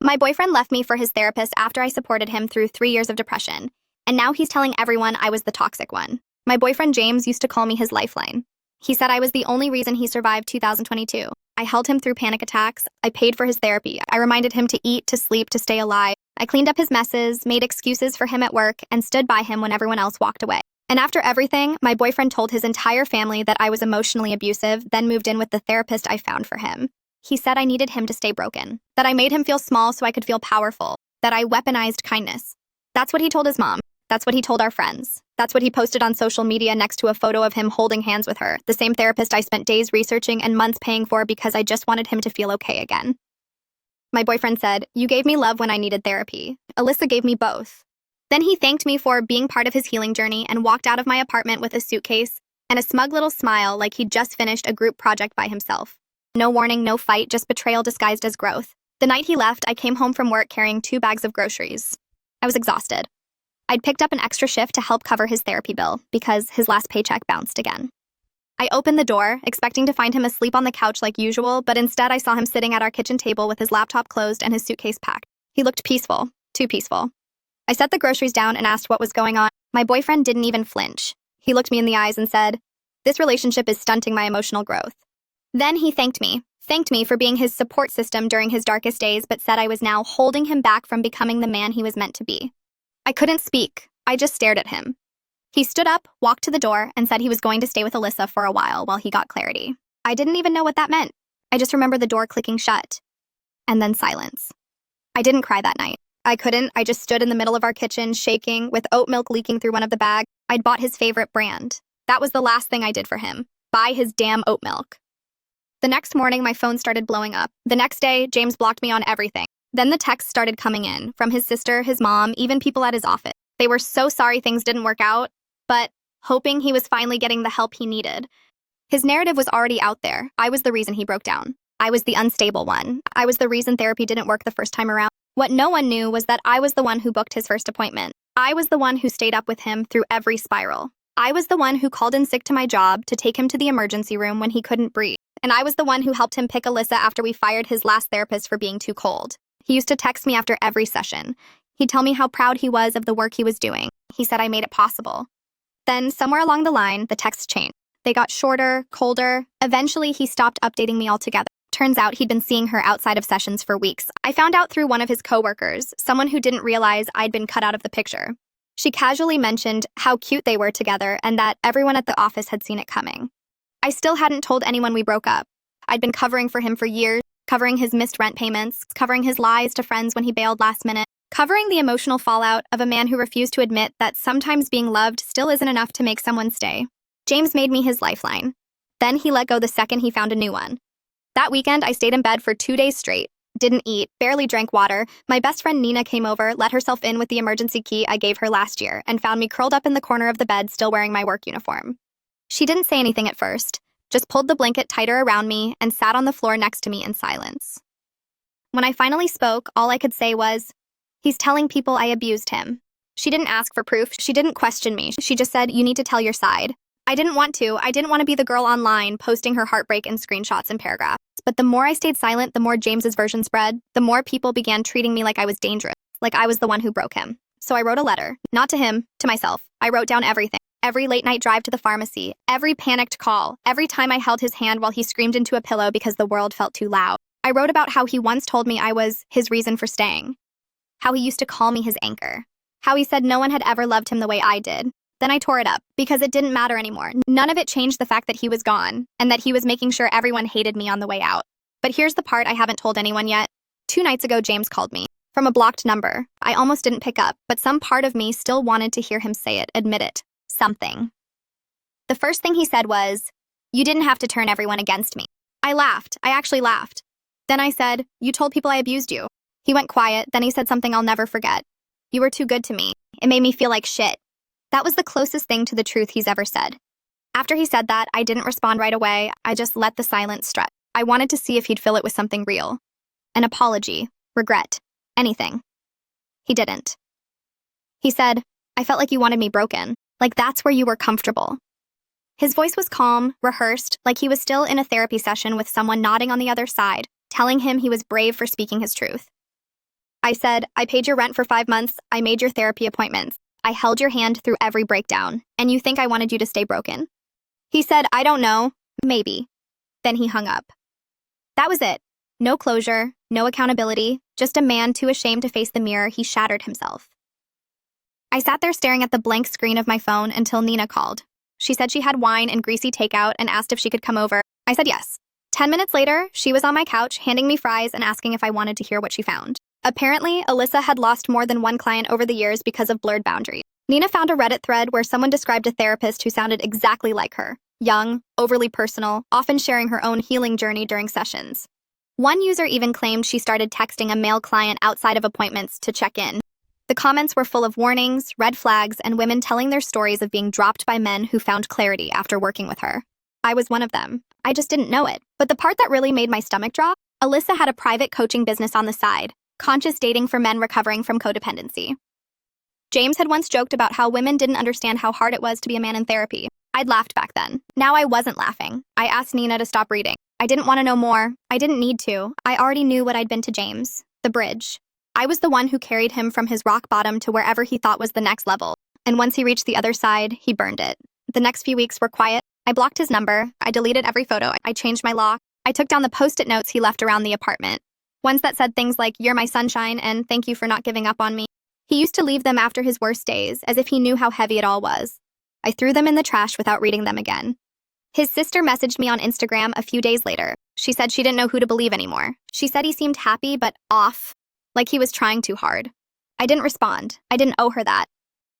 My boyfriend left me for his therapist after I supported him through 3 years of depression, and now he's telling everyone I was the toxic one. My boyfriend James used to call me his lifeline. He said I was the only reason he survived 2022. I held him through panic attacks. I paid for his therapy. I reminded him to eat, to sleep, to stay alive. I cleaned up his messes, made excuses for him at work, and stood by him when everyone else walked away. And after everything, my boyfriend told his entire family that I was emotionally abusive, then moved in with the therapist I found for him. He said I needed him to stay broken, that I made him feel small so I could feel powerful, that I weaponized kindness. That's what he told his mom. That's what he told our friends. That's what he posted on social media next to a photo of him holding hands with her, the same therapist I spent days researching and months paying for because I just wanted him to feel okay again. My boyfriend said, "You gave me love when I needed therapy. Alyssa gave me both." Then he thanked me for being part of his healing journey and walked out of my apartment with a suitcase and a smug little smile like he'd just finished a group project by himself. No warning, no fight, just betrayal disguised as growth. The night he left, I came home from work carrying 2 bags of groceries. I was exhausted. I'd picked up an extra shift to help cover his therapy bill because his last paycheck bounced again. I opened the door, expecting to find him asleep on the couch like usual, but instead I saw him sitting at our kitchen table with his laptop closed and his suitcase packed. He looked peaceful, too peaceful. I set the groceries down and asked what was going on. My boyfriend didn't even flinch. He looked me in the eyes and said, "This relationship is stunting my emotional growth." Then he thanked me for being his support system during his darkest days, but said I was now holding him back from becoming the man he was meant to be. I couldn't speak. I just stared at him. He stood up, walked to the door, and said he was going to stay with Alyssa for a while he got clarity. I didn't even know what that meant. I just remember the door clicking shut. And then silence. I didn't cry that night. I couldn't. I just stood in the middle of our kitchen, shaking, with oat milk leaking through one of the bags. I'd bought his favorite brand. That was the last thing I did for him. Buy his damn oat milk. The next morning, my phone started blowing up. The next day, James blocked me on everything. Then the texts started coming in, from his sister, his mom, even people at his office. They were so sorry things didn't work out, but hoping he was finally getting the help he needed. His narrative was already out there. I was the reason he broke down. I was the unstable one. I was the reason therapy didn't work the first time around. What no one knew was that I was the one who booked his first appointment. I was the one who stayed up with him through every spiral. I was the one who called in sick to my job to take him to the emergency room when he couldn't breathe. And I was the one who helped him pick Alyssa after we fired his last therapist for being too cold. He used to text me after every session. He'd tell me how proud he was of the work he was doing. He said I made it possible. Then, somewhere along the line, the texts changed. They got shorter, colder. Eventually, he stopped updating me altogether. Turns out he'd been seeing her outside of sessions for weeks. I found out through one of his coworkers, someone who didn't realize I'd been cut out of the picture. She casually mentioned how cute they were together and that everyone at the office had seen it coming. I still hadn't told anyone we broke up. I'd been covering for him for years, covering his missed rent payments, covering his lies to friends when he bailed last minute, covering the emotional fallout of a man who refused to admit that sometimes being loved still isn't enough to make someone stay. James made me his lifeline. Then he let go the second he found a new one. That weekend, I stayed in bed for 2 days straight. Didn't eat, barely drank water. My best friend Nina came over, let herself in with the emergency key I gave her last year, and found me curled up in the corner of the bed still wearing my work uniform. She didn't say anything at first, just pulled the blanket tighter around me and sat on the floor next to me in silence. When I finally spoke, all I could say was, "He's telling people I abused him." She didn't ask for proof. She didn't question me. She just said, "You need to tell your side." I didn't want to. I didn't want to be the girl online posting her heartbreak in screenshots and paragraphs. But the more I stayed silent, the more James's version spread. The more people began treating me like I was dangerous, like I was the one who broke him. So I wrote a letter, not to him, to myself. I wrote down everything. Every late night drive to the pharmacy, every panicked call, every time I held his hand while he screamed into a pillow because the world felt too loud. I wrote about how he once told me I was his reason for staying, how he used to call me his anchor, how he said no one had ever loved him the way I did. Then I tore it up because it didn't matter anymore. None of it changed the fact that he was gone and that he was making sure everyone hated me on the way out. But here's the part I haven't told anyone yet. 2 nights ago, James called me from a blocked number. I almost didn't pick up, but some part of me still wanted to hear him say it, admit it, something. The first thing he said was, "You didn't have to turn everyone against me." I laughed. I actually laughed. Then I said, "You told people I abused you." He went quiet. Then he said something I'll never forget. "You were too good to me. It made me feel like shit." That was the closest thing to the truth he's ever said. After he said that, I didn't respond right away. I just let the silence stretch. I wanted to see if he'd fill it with something real. An apology, regret, anything. He didn't. He said, "I felt like you wanted me broken, like that's where you were comfortable." His voice was calm, rehearsed, like he was still in a therapy session with someone nodding on the other side, telling him he was brave for speaking his truth. I said, I paid your rent for 5 months. I made your therapy appointments. I held your hand through every breakdown. And you think I wanted you to stay broken? He said, I don't know. Maybe. Then he hung up. That was it. No closure, no accountability, just a man too ashamed to face the mirror he shattered himself. I sat there staring at the blank screen of my phone until Nina called. She said she had wine and greasy takeout and asked if she could come over. I said yes. 10 minutes later, she was on my couch handing me fries and asking if I wanted to hear what she found. Apparently, Alyssa had lost more than one client over the years because of blurred boundaries. Nina found a Reddit thread where someone described a therapist who sounded exactly like her. Young, overly personal, often sharing her own healing journey during sessions. One user even claimed she started texting a male client outside of appointments to check in. The comments were full of warnings, red flags, and women telling their stories of being dropped by men who found clarity after working with her. I was one of them. I just didn't know it. But the part that really made my stomach drop, Alyssa had a private coaching business on the side, conscious dating for men recovering from codependency. James had once joked about how women didn't understand how hard it was to be a man in therapy. I'd laughed back then. Now I wasn't laughing. I asked Nina to stop reading. I didn't want to know more. I didn't need to. I already knew what I'd been to James. The bridge. I was the one who carried him from his rock bottom to wherever he thought was the next level. And once he reached the other side, he burned it. The next few weeks were quiet. I blocked his number. I deleted every photo. I changed my lock. I took down the post-it notes he left around the apartment. Ones that said things like, "You're my sunshine," and "Thank you for not giving up on me." He used to leave them after his worst days, as if he knew how heavy it all was. I threw them in the trash without reading them again. His sister messaged me on Instagram a few days later. She said she didn't know who to believe anymore. She said he seemed happy but off, like he was trying too hard. I didn't respond. I didn't owe her that.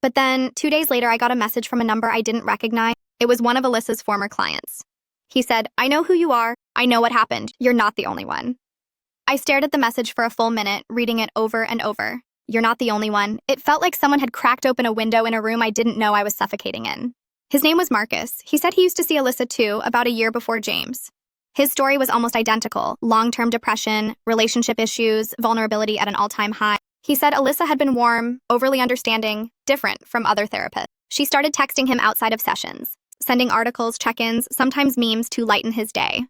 But then, 2 days later, I got a message from a number I didn't recognize. It was one of Alyssa's former clients. He said, "I know who you are. I know what happened. You're not the only one." I stared at the message for a full minute, reading it over and over. You're not the only one. It felt like someone had cracked open a window in a room I didn't know I was suffocating in. His name was Marcus. He said he used to see Alyssa too, about a year before James. His story was almost identical. Long-term depression, relationship issues, vulnerability at an all-time high. He said Alyssa had been warm, overly understanding, different from other therapists. She started texting him outside of sessions, sending articles, check-ins, sometimes memes to lighten his day.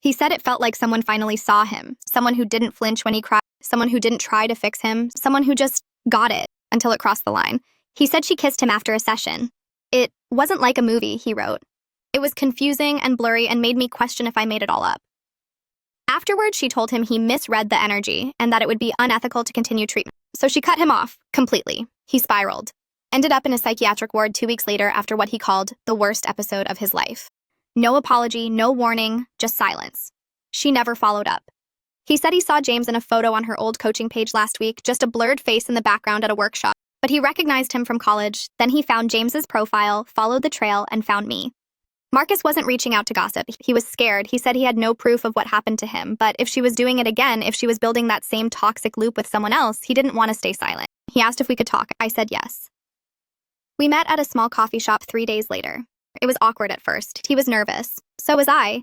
He said it felt like someone finally saw him, someone who didn't flinch when he cried, someone who didn't try to fix him, someone who just got it until it crossed the line. He said she kissed him after a session. It wasn't like a movie, he wrote. It was confusing and blurry and made me question if I made it all up. Afterwards, she told him he misread the energy and that it would be unethical to continue treatment. So she cut him off, completely. He spiraled. Ended up in a psychiatric ward 2 weeks later after what he called the worst episode of his life. No apology, no warning, just silence. She never followed up. He said he saw James in a photo on her old coaching page last week, just a blurred face in the background at a workshop. But he recognized him from college. Then he found James's profile, followed the trail, and found me. Marcus wasn't reaching out to gossip. He was scared. He said he had no proof of what happened to him, but if she was doing it again, if she was building that same toxic loop with someone else, he didn't want to stay silent. He asked if we could talk. I said yes. We met at a small coffee shop 3 days later. It was awkward at first. He was nervous. So was I.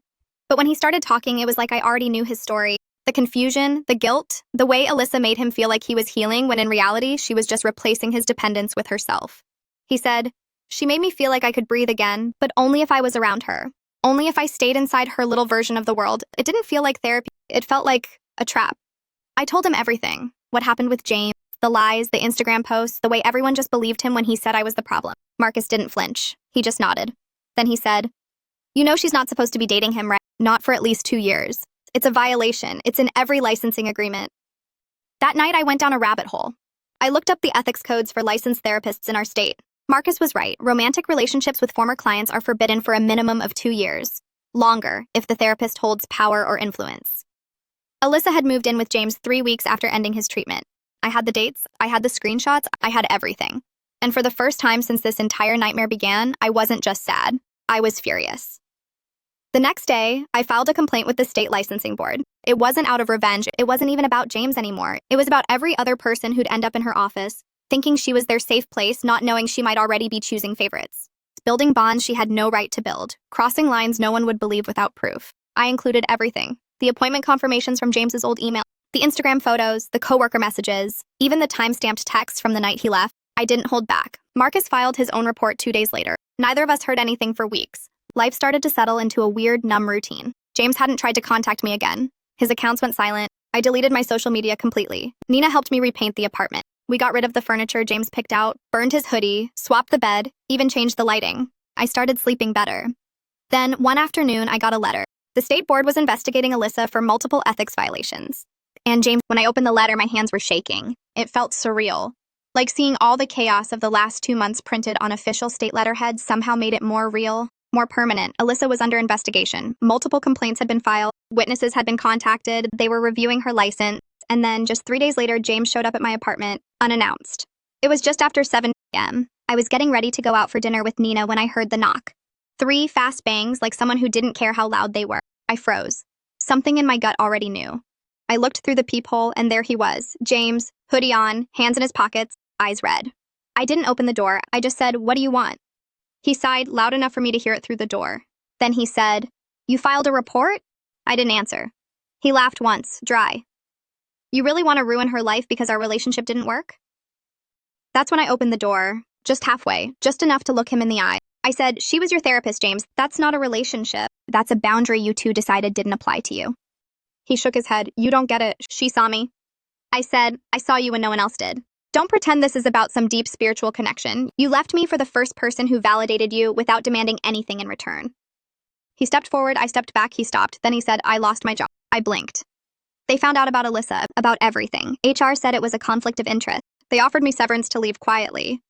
But when he started talking, it was like I already knew his story. The confusion, the guilt, the way Alyssa made him feel like he was healing when in reality, she was just replacing his dependence with herself. He said, "She made me feel like I could breathe again, but only if I was around her. Only if I stayed inside her little version of the world. It didn't feel like therapy. It felt like a trap." I told him everything. What happened with James, the lies, the Instagram posts, the way everyone just believed him when he said I was the problem. Marcus didn't flinch. He just nodded. Then he said, "You know she's not supposed to be dating him, right? Not for at least 2 years. It's a violation. It's in every licensing agreement." That night, I went down a rabbit hole. I looked up the ethics codes for licensed therapists in our state. Marcus was right. Romantic relationships with former clients are forbidden for a minimum of 2 years. Longer, if the therapist holds power or influence. Alyssa had moved in with James 3 weeks after ending his treatment. I had the dates, I had the screenshots, I had everything. And for the first time since this entire nightmare began, I wasn't just sad. I was furious. The next day, I filed a complaint with the state licensing board. It wasn't out of revenge. It wasn't even about James anymore. It was about every other person who'd end up in her office, thinking she was their safe place, not knowing she might already be choosing favorites. Building bonds she had no right to build. Crossing lines no one would believe without proof. I included everything. The appointment confirmations from James's old email, the Instagram photos, the coworker messages, even the time-stamped texts from the night he left. I didn't hold back. Marcus filed his own report 2 days later. Neither of us heard anything for weeks. Life started to settle into a weird, numb routine. James hadn't tried to contact me again. His accounts went silent. I deleted my social media completely. Nina helped me repaint the apartment. We got rid of the furniture James picked out, burned his hoodie, swapped the bed, even changed the lighting. I started sleeping better. Then, one afternoon, I got a letter. The state board was investigating Alyssa for multiple ethics violations. And James, when I opened the letter, my hands were shaking. It felt surreal. Like seeing all the chaos of the last 2 months printed on official state letterhead somehow made it more real, more permanent. Alyssa was under investigation. Multiple complaints had been filed. Witnesses had been contacted. They were reviewing her license. And then, just 3 days later, James showed up at my apartment, unannounced. It was just after 7 p.m. I was getting ready to go out for dinner with Nina when I heard the knock. 3 fast bangs, like someone who didn't care how loud they were. I froze. Something in my gut already knew. I looked through the peephole, and there he was, James, hoodie on, hands in his pockets, eyes red. I didn't open the door. I just said, "What do you want?" He sighed, loud enough for me to hear it through the door. Then he said, "You filed a report?" I didn't answer. He laughed once, dry. "You really want to ruin her life because our relationship didn't work?" That's when I opened the door, just halfway, just enough to look him in the eye. I said, "She was your therapist, James. That's not a relationship. That's a boundary you two decided didn't apply to you." He shook his head. "You don't get it. She saw me." I said, "I saw you when no one else did. Don't pretend this is about some deep spiritual connection. You left me for the first person who validated you without demanding anything in return." He stepped forward, I stepped back, he stopped. Then he said, "I lost my job." I blinked. They found out about Alyssa, about everything. HR said it was a conflict of interest. They offered me severance to leave quietly.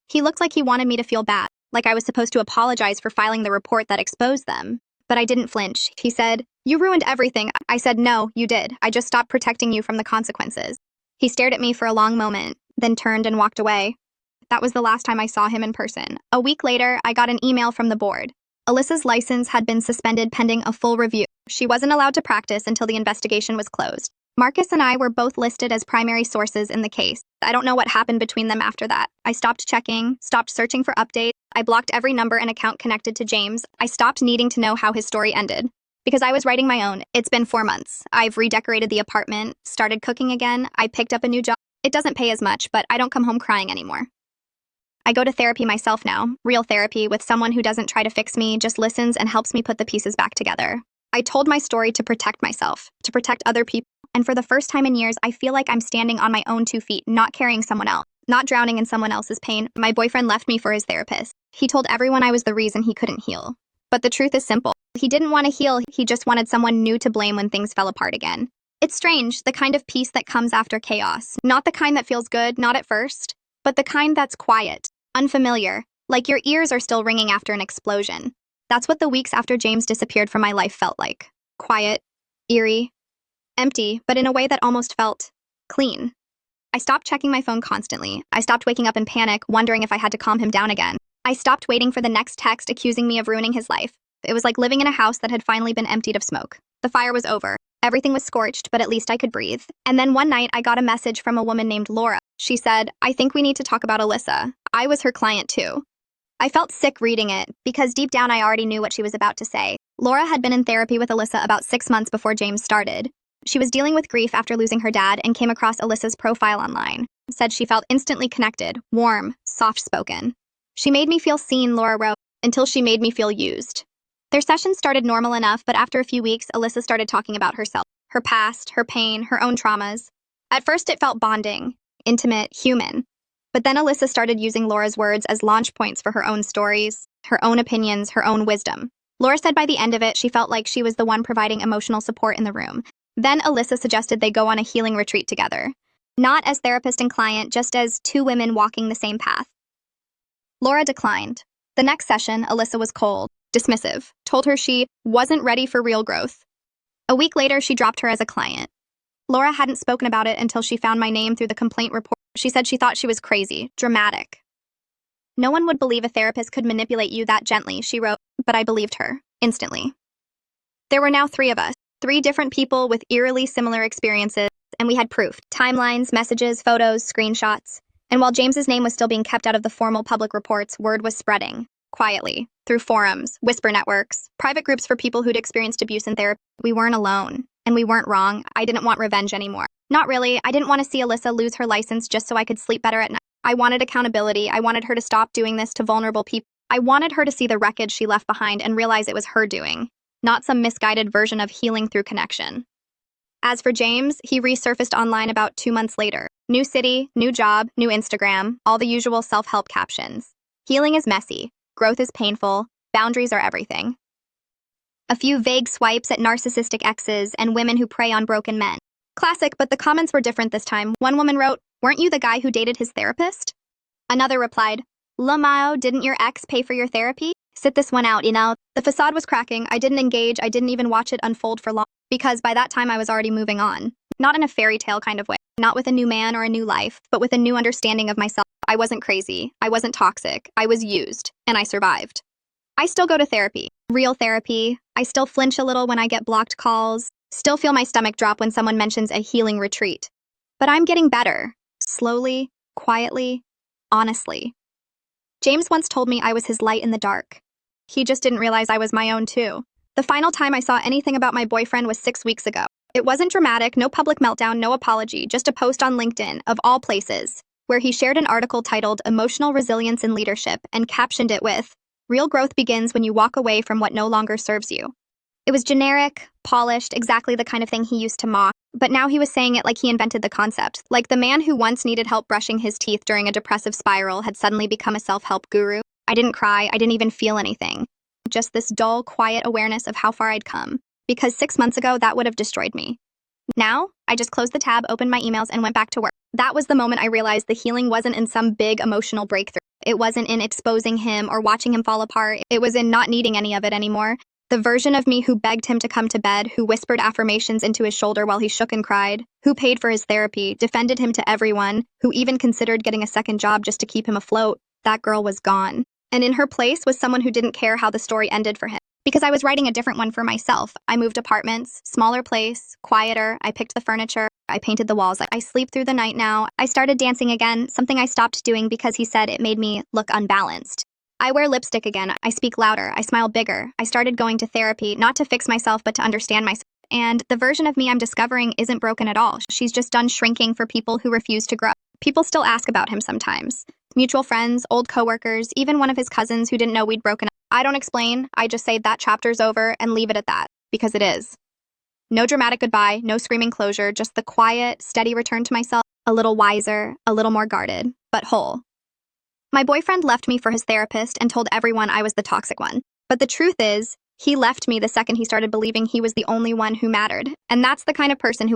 He looked like he wanted me to feel bad, like I was supposed to apologize for filing the report that exposed them. But I didn't flinch. He said, "You ruined everything." I said, "No, you did. I just stopped protecting you from the consequences." He stared at me for a long moment, then turned and walked away. That was the last time I saw him in person. A week later, I got an email from the board. Alyssa's license had been suspended pending a full review. She wasn't allowed to practice until the investigation was closed. Marcus and I were both listed as primary sources in the case. I don't know what happened between them after that. I stopped checking, stopped searching for updates. I blocked every number and account connected to James. I stopped needing to know how his story ended. Because I was writing my own. It's been 4 months. I've redecorated the apartment, started cooking again. I picked up a new job. It doesn't pay as much, but I don't come home crying anymore. I go to therapy myself now, real therapy with someone who doesn't try to fix me, just listens and helps me put the pieces back together. I told my story to protect myself, to protect other people, and for the first time in years, I feel like I'm standing on my own 2 feet, not carrying someone else, not drowning in someone else's pain. My boyfriend left me for his therapist. He told everyone I was the reason he couldn't heal. But the truth is simple. He didn't want to heal, he just wanted someone new to blame when things fell apart again. It's strange, the kind of peace that comes after chaos. Not the kind that feels good, not at first, but the kind that's quiet, unfamiliar, like your ears are still ringing after an explosion. That's what the weeks after James disappeared from my life felt like. Quiet, eerie, empty, but in a way that almost felt clean. I stopped checking my phone constantly. I stopped waking up in panic, wondering if I had to calm him down again. I stopped waiting for the next text accusing me of ruining his life. It was like living in a house that had finally been emptied of smoke. The fire was over. Everything was scorched, but at least I could breathe. And then one night, I got a message from a woman named Laura. She said, "I think we need to talk about Alyssa." I was her client too. I felt sick reading it, because deep down I already knew what she was about to say. Laura had been in therapy with Alyssa about 6 months before James started. She was dealing with grief after losing her dad and came across Alyssa's profile online. Said she felt instantly connected, warm, soft-spoken. "She made me feel seen," Laura wrote, "until she made me feel used." Their sessions started normal enough, but after a few weeks, Alyssa started talking about herself, her past, her pain, her own traumas. At first, it felt bonding, intimate, human. But then Alyssa started using Laura's words as launch points for her own stories, her own opinions, her own wisdom. Laura said by the end of it, she felt like she was the one providing emotional support in the room. Then Alyssa suggested they go on a healing retreat together. Not as therapist and client, just as 2 women walking the same path. Laura declined. The next session, Alyssa was cold, dismissive, told her she wasn't ready for real growth. A week later, she dropped her as a client. Laura hadn't spoken about it until she found my name through the complaint report. She said she thought she was crazy, dramatic. "No one would believe a therapist could manipulate you that gently," she wrote, but I believed her, instantly. There were now 3 of us, 3 different people with eerily similar experiences, and we had proof, timelines, messages, photos, screenshots. And while James's name was still being kept out of the formal public reports, word was spreading, quietly, through forums, whisper networks, private groups for people who'd experienced abuse in therapy. We weren't alone, and we weren't wrong. I didn't want revenge anymore. Not really. I didn't want to see Alyssa lose her license just so I could sleep better at night. I wanted accountability. I wanted her to stop doing this to vulnerable people. I wanted her to see the wreckage she left behind and realize it was her doing, not some misguided version of healing through connection. As for James, he resurfaced online about 2 months later. New city, new job, new Instagram, all the usual self-help captions. Healing is messy, growth is painful, boundaries are everything. A few vague swipes at narcissistic exes and women who prey on broken men. Classic, but the comments were different this time. One woman wrote, "Weren't you the guy who dated his therapist?" Another replied, "Lamao, didn't your ex pay for your therapy? Sit this one out, you know." The facade was cracking. I didn't engage. I didn't even watch it unfold for long, because by that time I was already moving on. Not in a fairy tale kind of way. Not with a new man or a new life, but with a new understanding of myself. I wasn't crazy. I wasn't toxic. I was used, and I survived. I still go to therapy. Real therapy. I still flinch a little when I get blocked calls. Still feel my stomach drop when someone mentions a healing retreat. But I'm getting better. Slowly, quietly, honestly. James once told me I was his light in the dark. He just didn't realize I was my own too. The final time I saw anything about my boyfriend was 6 weeks ago. It wasn't dramatic, no public meltdown, no apology, just a post on LinkedIn, of all places, where he shared an article titled "Emotional Resilience in Leadership" and captioned it with, "Real growth begins when you walk away from what no longer serves you." It was generic, polished, exactly the kind of thing he used to mock, but now he was saying it like he invented the concept. Like the man who once needed help brushing his teeth during a depressive spiral had suddenly become a self-help guru. I didn't cry, I didn't even feel anything. Just this dull, quiet awareness of how far I'd come. Because 6 months ago, that would have destroyed me. Now, I just closed the tab, opened my emails, and went back to work. That was the moment I realized the healing wasn't in some big emotional breakthrough. It wasn't in exposing him or watching him fall apart. It was in not needing any of it anymore. The version of me who begged him to come to bed, who whispered affirmations into his shoulder while he shook and cried, who paid for his therapy, defended him to everyone, who even considered getting a second job just to keep him afloat, that girl was gone. And in her place was someone who didn't care how the story ended for him. Because I was writing a different one for myself. I moved apartments, smaller place, quieter, I picked the furniture, I painted the walls. I sleep through the night now. I started dancing again, something I stopped doing because he said it made me look unbalanced. I wear lipstick again, I speak louder, I smile bigger. I started going to therapy, not to fix myself, but to understand myself. And the version of me I'm discovering isn't broken at all. She's just done shrinking for people who refuse to grow. People still ask about him sometimes. Mutual friends, old coworkers, even one of his cousins who didn't know we'd broken up. I don't explain, I just say that chapter's over and leave it at that, because it is. No dramatic goodbye, no screaming closure, just the quiet, steady return to myself, a little wiser, a little more guarded, but whole. My boyfriend left me for his therapist and told everyone I was the toxic one. But the truth is, he left me the second he started believing he was the only one who mattered, and that's the kind of person who